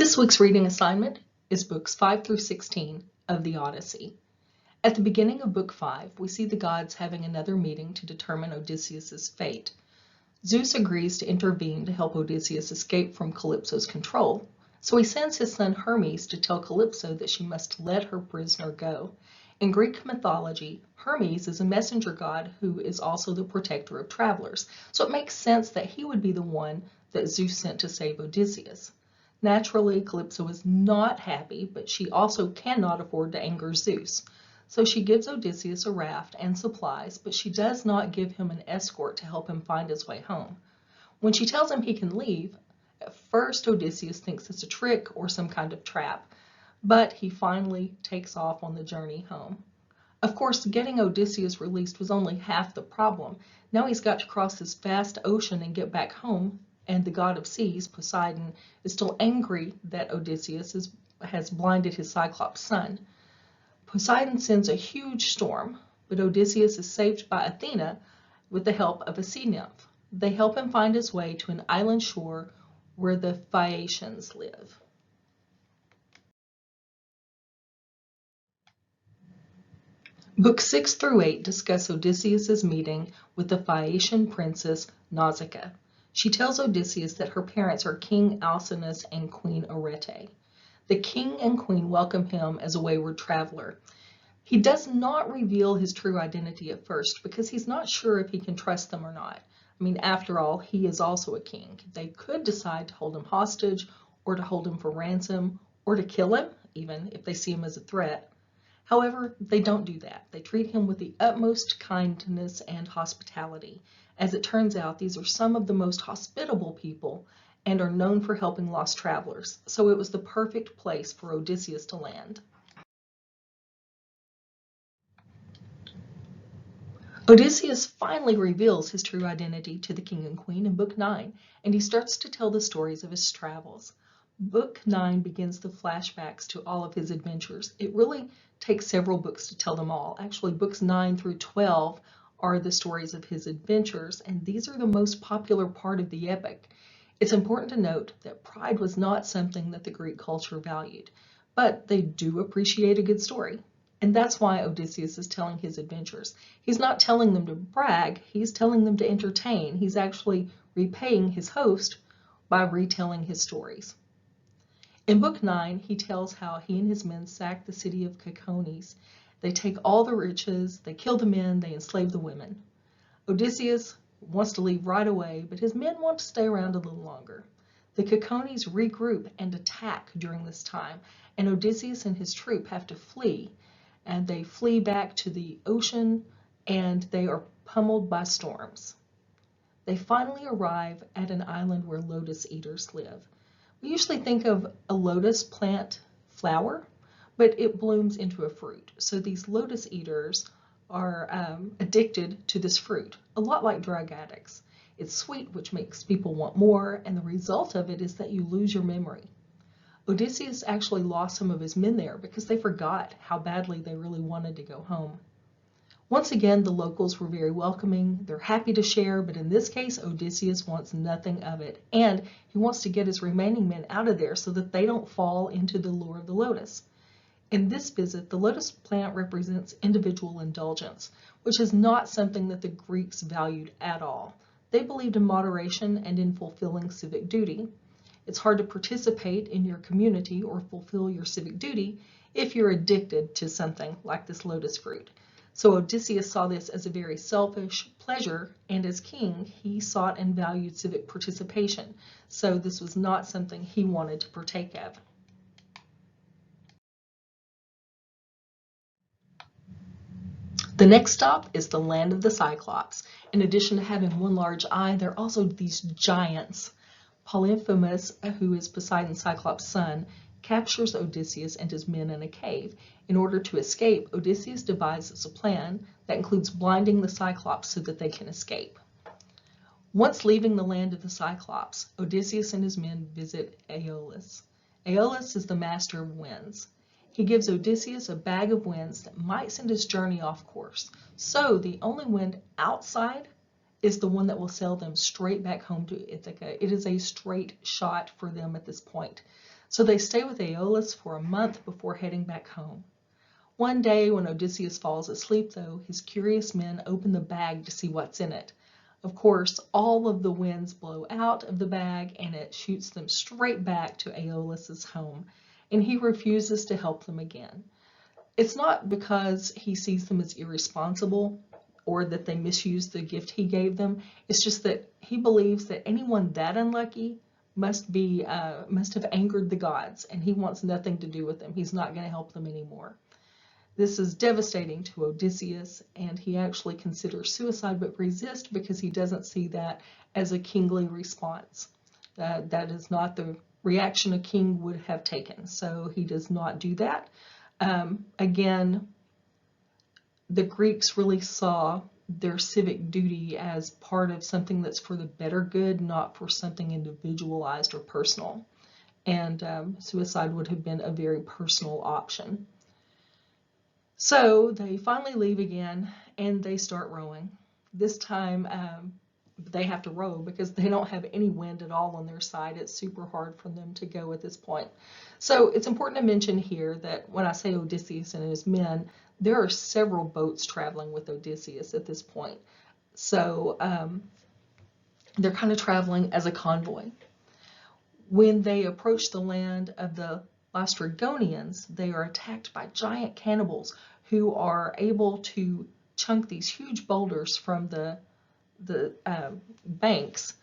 This week's reading assignment is books 5 through 16 of the Odyssey. At the beginning of book 5, we see the gods having another meeting to determine Odysseus's fate. Zeus agrees to intervene to help Odysseus escape from Calypso's control, so he sends his son Hermes to tell Calypso that she must let her prisoner go. In Greek mythology, Hermes is a messenger god who is also the protector of travelers, so it makes sense that he would be the one that Zeus sent to save Odysseus. Naturally, Calypso is not happy, but she also cannot afford to anger Zeus. So she gives Odysseus a raft and supplies, but she does not give him an escort to help him find his way home. When she tells him he can leave, at first Odysseus thinks it's a trick or some kind of trap, but he finally takes off on the journey home. Of course, getting Odysseus released was only half the problem. Now he's got to cross this vast ocean and get back home, and the god of seas, Poseidon, is still angry that Odysseus has blinded his Cyclops son. Poseidon sends a huge storm, but Odysseus is saved by Athena with the help of a sea nymph. They help him find his way to an island shore where the Phaeacians live. Books 6 through 8 discuss Odysseus's meeting with the Phaeacian princess Nausicaa. She tells Odysseus that her parents are King Alcinous and Queen Arete. The king and queen welcome him as a wayward traveler. He does not reveal his true identity at first because he's not sure if he can trust them or not. I mean, after all, he is also a king. They could decide to hold him hostage or to hold him for ransom or to kill him, even if they see him as a threat. However, they don't do that. They treat him with the utmost kindness and hospitality. As it turns out, these are some of the most hospitable people and are known for helping lost travelers, so it was the perfect place for Odysseus to land. Odysseus finally reveals his true identity to the king and queen in Book 9, and he starts to tell the stories of his travels. Book 9 begins the flashbacks to all of his adventures. It really takes several books to tell them all. Actually, books 9 through 12 are the stories of his adventures, and these are the most popular part of the epic. It's important to note that pride was not something that the Greek culture valued, but they do appreciate a good story. And that's why Odysseus is telling his adventures. He's not telling them to brag, he's telling them to entertain. He's actually repaying his host by retelling his stories. In Book 9, he tells how he and his men sacked the city of Cacones. They take all the riches, they kill the men, they enslave the women. Odysseus wants to leave right away, but his men want to stay around a little longer. The Cacones regroup and attack during this time, and Odysseus and his troop have to flee, and they flee back to the ocean, and they are pummeled by storms. They finally arrive at an island where lotus eaters live. We usually think of a lotus plant flower, but it blooms into a fruit. So these lotus eaters are addicted to this fruit, a lot like drug addicts. It's sweet, which makes people want more, and the result of it is that you lose your memory. Odysseus actually lost some of his men there because they forgot how badly they really wanted to go home. Once again, the locals were very welcoming. They're happy to share, but in this case, Odysseus wants nothing of it, and he wants to get his remaining men out of there so that they don't fall into the lure of the lotus. In this visit, the lotus plant represents individual indulgence, which is not something that the Greeks valued at all. They believed in moderation and in fulfilling civic duty. It's hard to participate in your community or fulfill your civic duty if you're addicted to something like this lotus fruit. So Odysseus saw this as a very selfish pleasure, and as king, he sought and valued civic participation. So this was not something he wanted to partake of. The next stop is the land of the Cyclops. In addition to having one large eye, there are also these giants. Polyphemus, who is Poseidon's Cyclops' son, captures Odysseus and his men in a cave. In order to escape, Odysseus devises a plan that includes blinding the Cyclops so that they can escape. Once leaving the land of the Cyclops, Odysseus and his men visit Aeolus. Aeolus is the master of winds. He gives Odysseus a bag of winds that might send his journey off course. So the only wind outside is the one that will sail them straight back home to Ithaca. It is a straight shot for them at this point. So they stay with Aeolus for a month before heading back home. One day when Odysseus falls asleep, though, his curious men open the bag to see what's in it. Of course, all of the winds blow out of the bag and it shoots them straight back to Aeolus's home, and he refuses to help them again. It's not because he sees them as irresponsible or that they misused the gift he gave them. It's just that he believes that anyone that unlucky must have angered the gods, and he wants nothing to do with them. He's not going to help them anymore. This is devastating to Odysseus, and he actually considers suicide but resists because he doesn't see that as a kingly response. That is not the reaction a king would have taken, so he does not do that. Again, the Greeks really saw their civic duty as part of something that's for the better good, not for something individualized or personal. And suicide would have been a very personal option. So they finally leave again and they start rowing. This time they have to row because they don't have any wind at all on their side. It's super hard for them to go at this point. So it's important to mention here that when I say Odysseus and his men, there are several boats traveling with Odysseus at this point. So they're kind of traveling as a convoy. When they approach the land of the Laestrygonians, they are attacked by giant cannibals who are able to chunk these huge boulders from the banks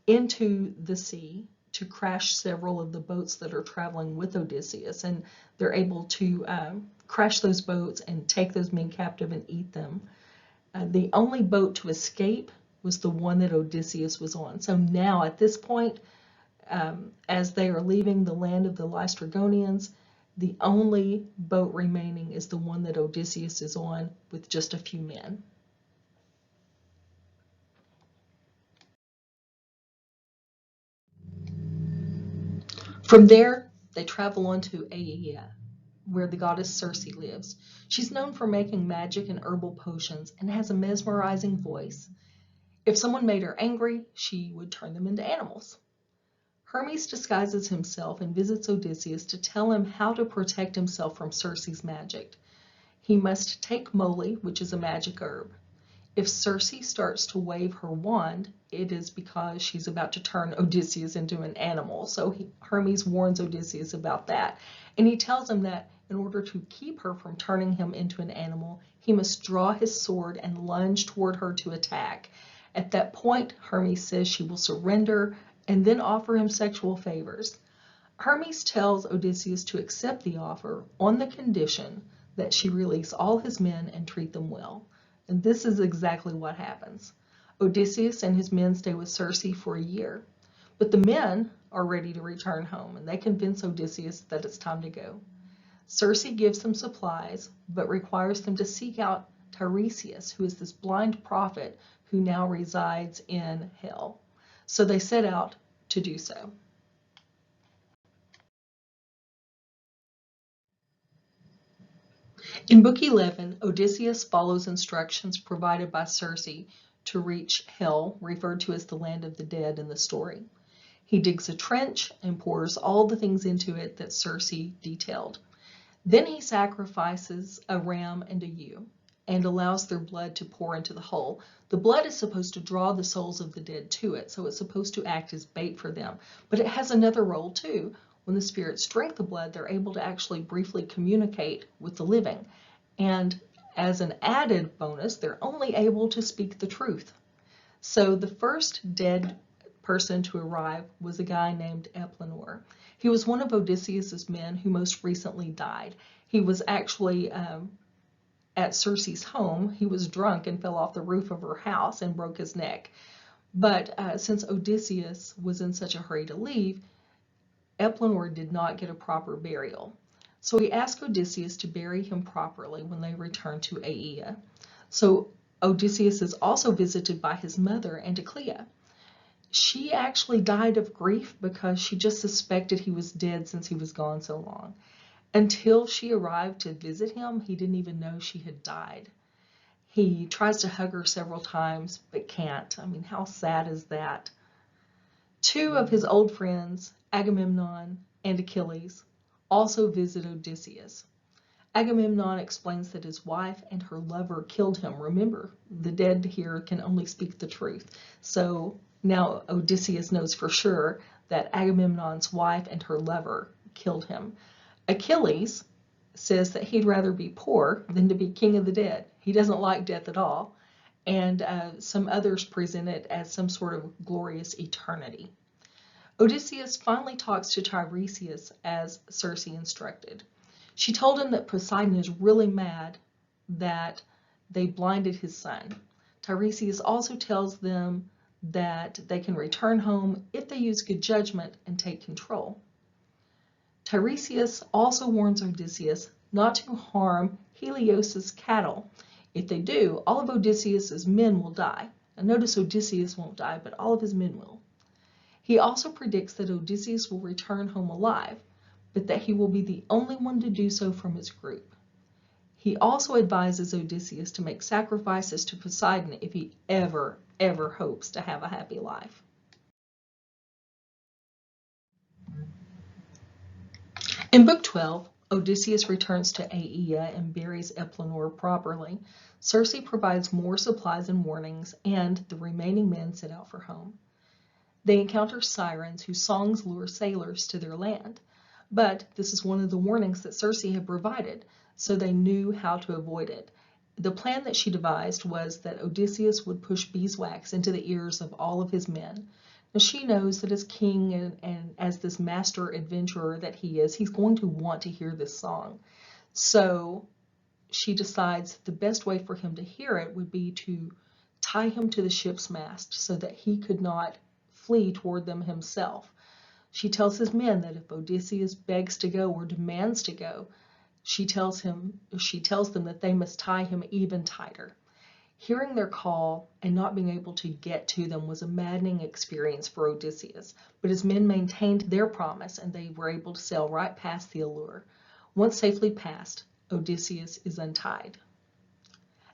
into the sea to crash several of the boats that are traveling with Odysseus, and they're able to crash those boats and take those men captive and eat them. The only boat to escape was the one that Odysseus was on. So now at this point, as they are leaving the land of the Laestrygonians, the only boat remaining is the one that Odysseus is on with just a few men. From there, they travel on to Aeaea, where the goddess Circe lives. She's known for making magic and herbal potions and has a mesmerizing voice. If someone made her angry, she would turn them into animals. Hermes disguises himself and visits Odysseus to tell him how to protect himself from Circe's magic. He must take moly, which is a magic herb. If Circe starts to wave her wand, it is because she's about to turn Odysseus into an animal. So Hermes warns Odysseus about that. And he tells him that in order to keep her from turning him into an animal, he must draw his sword and lunge toward her to attack. At that point, Hermes says she will surrender and then offer him sexual favors. Hermes tells Odysseus to accept the offer on the condition that she release all his men and treat them well. And this is exactly what happens. Odysseus and his men stay with Circe for a year, but the men are ready to return home, and they convince Odysseus that it's time to go. Circe gives them supplies, but requires them to seek out Tiresias, who is this blind prophet who now resides in hell. So they set out to do so. In Book 11, Odysseus follows instructions provided by Circe to reach hell, referred to as the land of the dead in the story. He digs a trench and pours all the things into it that Circe detailed. Then he sacrifices a ram and a ewe and allows their blood to pour into the hole. The blood is supposed to draw the souls of the dead to it, so it's supposed to act as bait for them. But it has another role too. When the spirits drink the blood, they're able to actually briefly communicate with the living. And as an added bonus, they're only able to speak the truth. So the first dead person to arrive was a guy named Eplenor. He was one of Odysseus's men who most recently died. He was actually at Circe's home. He was drunk and fell off the roof of her house and broke his neck. But since Odysseus was in such a hurry to leave, Eplenor did not get a proper burial. So he asked Odysseus to bury him properly when they returned to Aeaea. So Odysseus is also visited by his mother, Anticlea. She actually died of grief because she just suspected he was dead since he was gone so long. Until she arrived to visit him, he didn't even know she had died. He tries to hug her several times, but can't. I mean, how sad is that? Two of his old friends, Agamemnon and Achilles also visit Odysseus. Agamemnon explains that his wife and her lover killed him. Remember, the dead here can only speak the truth. So now Odysseus knows for sure that Agamemnon's wife and her lover killed him. Achilles says that he'd rather be poor than to be king of the dead. He doesn't like death at all. And some others present it as some sort of glorious eternity. Odysseus finally talks to Tiresias as Circe instructed. She told him that Poseidon is really mad that they blinded his son. Tiresias also tells them that they can return home if they use good judgment and take control. Tiresias also warns Odysseus not to harm Helios's cattle. If they do, all of Odysseus's men will die. Now notice Odysseus won't die, but all of his men will. He also predicts that Odysseus will return home alive, but that he will be the only one to do so from his group. He also advises Odysseus to make sacrifices to Poseidon if he ever hopes to have a happy life. In Book 12, Odysseus returns to Aea and buries Eplenor properly. Circe provides more supplies and warnings, and the remaining men set out for home. They encounter sirens whose songs lure sailors to their land. But this is one of the warnings that Circe had provided, so they knew how to avoid it. The plan that she devised was that Odysseus would push beeswax into the ears of all of his men. Now she knows that as king and as this master adventurer that he is, he's going to want to hear this song. So she decides the best way for him to hear it would be to tie him to the ship's mast so that he could not flee toward them himself. She tells his men that if Odysseus begs to go or demands to go, she tells them that they must tie him even tighter. Hearing their call and not being able to get to them was a maddening experience for Odysseus, but his men maintained their promise and they were able to sail right past the allure. Once safely past, Odysseus is untied.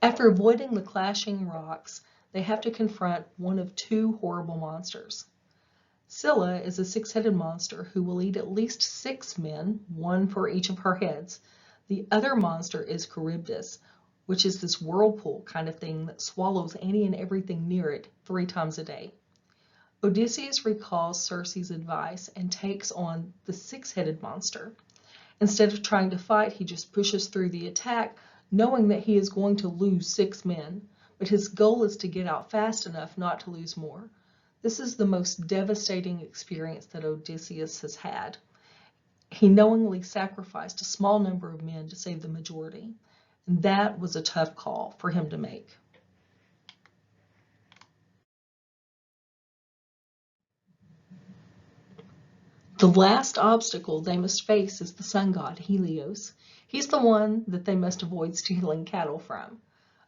After avoiding the clashing rocks, they have to confront one of two horrible monsters. Scylla is a six-headed monster who will eat at least 6 men, one for each of her heads. The other monster is Charybdis, which is this whirlpool kind of thing that swallows any and everything near it 3 times a day. Odysseus recalls Circe's advice and takes on the 6-headed monster. Instead of trying to fight, he just pushes through the attack, knowing that he is going to lose 6 men, but his goal is to get out fast enough not to lose more. This is the most devastating experience that Odysseus has had. He knowingly sacrificed a small number of men to save the majority, and that was a tough call for him to make. The last obstacle they must face is the sun god Helios. He's the one that they must avoid stealing cattle from.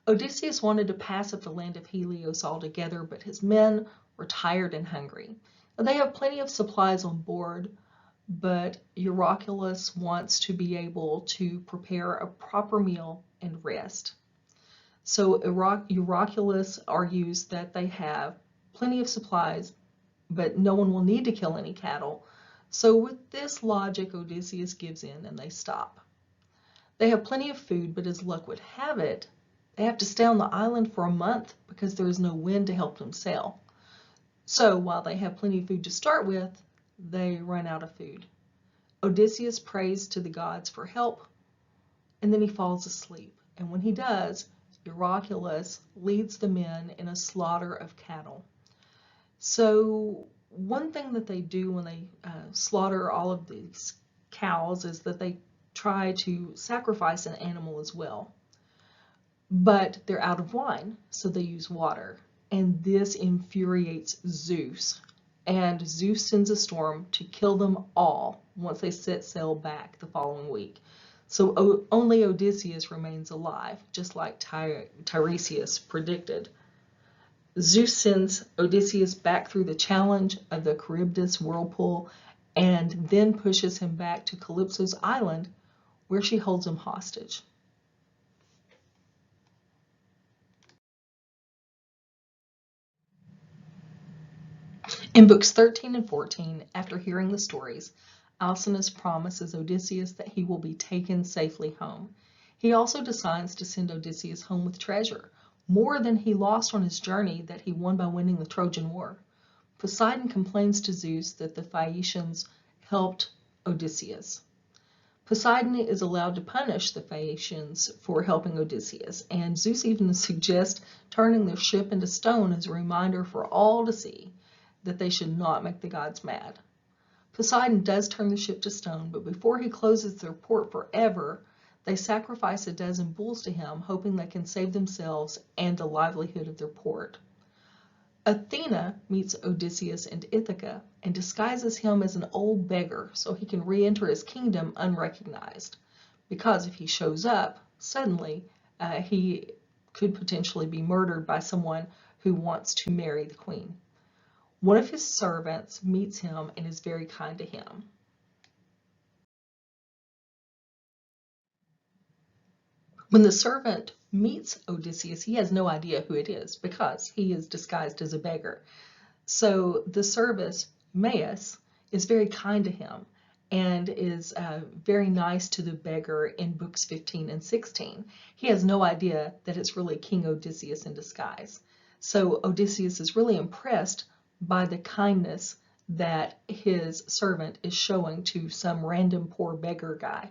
Odysseus wanted to pass up the land of Helios altogether, but his men were tired and hungry. They have plenty of supplies on board, but Euryculus wants to be able to prepare a proper meal and rest. So Euryculus argues that they have plenty of supplies, but no one will need to kill any cattle. So with this logic, Odysseus gives in and they stop. They have plenty of food, but as luck would have it, they have to stay on the island for a month because there is no wind to help them sail. So while they have plenty of food to start with, they run out of food. Odysseus prays to the gods for help, and then he falls asleep. And when he does, Euryculus leads the men in a slaughter of cattle. So one thing that they do when they slaughter all of these cows is that they try to sacrifice an animal as well. But they're out of wine, so they use water. And this infuriates Zeus. And Zeus sends a storm to kill them all once they set sail back the following week. So only Odysseus remains alive, just like Tiresias predicted. Zeus sends Odysseus back through the challenge of the Charybdis whirlpool and then pushes him back to Calypso's island, where she holds him hostage. In books 13 and 14, after hearing the stories, Alcinous promises Odysseus that he will be taken safely home. He also decides to send Odysseus home with treasure, more than he lost on his journey that he won by winning the Trojan War. Poseidon complains to Zeus that the Phaeacians helped Odysseus. Poseidon is allowed to punish the Phaeacians for helping Odysseus, and Zeus even suggests turning their ship into stone as a reminder for all to see that they should not make the gods mad. Poseidon does turn the ship to stone, but before he closes their port forever, they sacrifice a dozen bulls to him, hoping they can save themselves and the livelihood of their port. Athena meets Odysseus in Ithaca and disguises him as an old beggar so he can re-enter his kingdom unrecognized. Because if he shows up suddenly, he could potentially be murdered by someone who wants to marry the queen. One of his servants meets him and is very kind to him. When the servant meets Odysseus, he has no idea who it is because he is disguised as a beggar. So the servant, Maius, is very kind to him and is very nice to the beggar in books 15 and 16. He has no idea that it's really King Odysseus in disguise. So Odysseus is really impressed by the kindness that his servant is showing to some random poor beggar guy.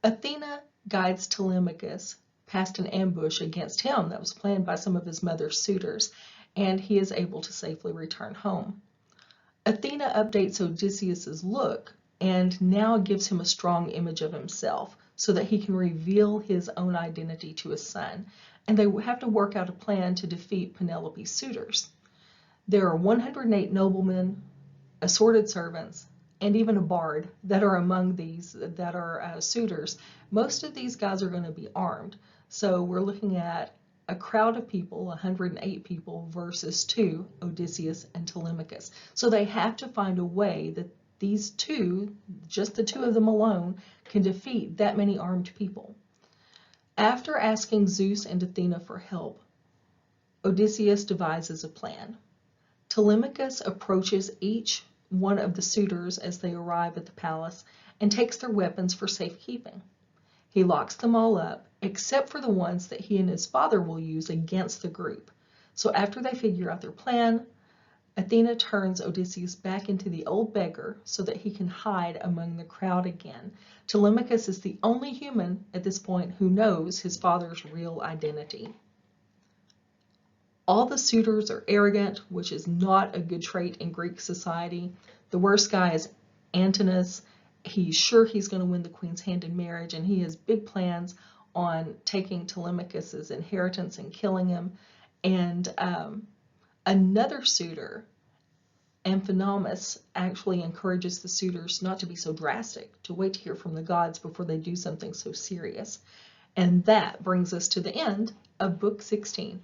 Athena guides Telemachus past an ambush against him that was planned by some of his mother's suitors, and he is able to safely return home. Athena updates Odysseus's look and now gives him a strong image of himself so that he can reveal his own identity to his son, and they have to work out a plan to defeat Penelope's suitors. There are 108 noblemen, assorted servants, and even a bard that are among these that are suitors. Most of these guys are going to be armed. So we're looking at a crowd of people, 108 people versus 2, Odysseus and Telemachus. So they have to find a way that these two, just the two of them alone, can defeat that many armed people. After asking Zeus and Athena for help, Odysseus devises a plan. Telemachus approaches each one of the suitors as they arrive at the palace and takes their weapons for safekeeping. He locks them all up, except for the ones that he and his father will use against the group. So after they figure out their plan, Athena turns Odysseus back into the old beggar so that he can hide among the crowd again. Telemachus is the only human at this point who knows his father's real identity. All the suitors are arrogant, which is not a good trait in Greek society. The worst guy is Antinous. He's sure he's going to win the queen's hand in marriage, and he has big plans on taking Telemachus's inheritance and killing him. And another suitor, Amphinomus, actually encourages the suitors not to be so drastic, to wait to hear from the gods before they do something so serious. And that brings us to the end of Book 16.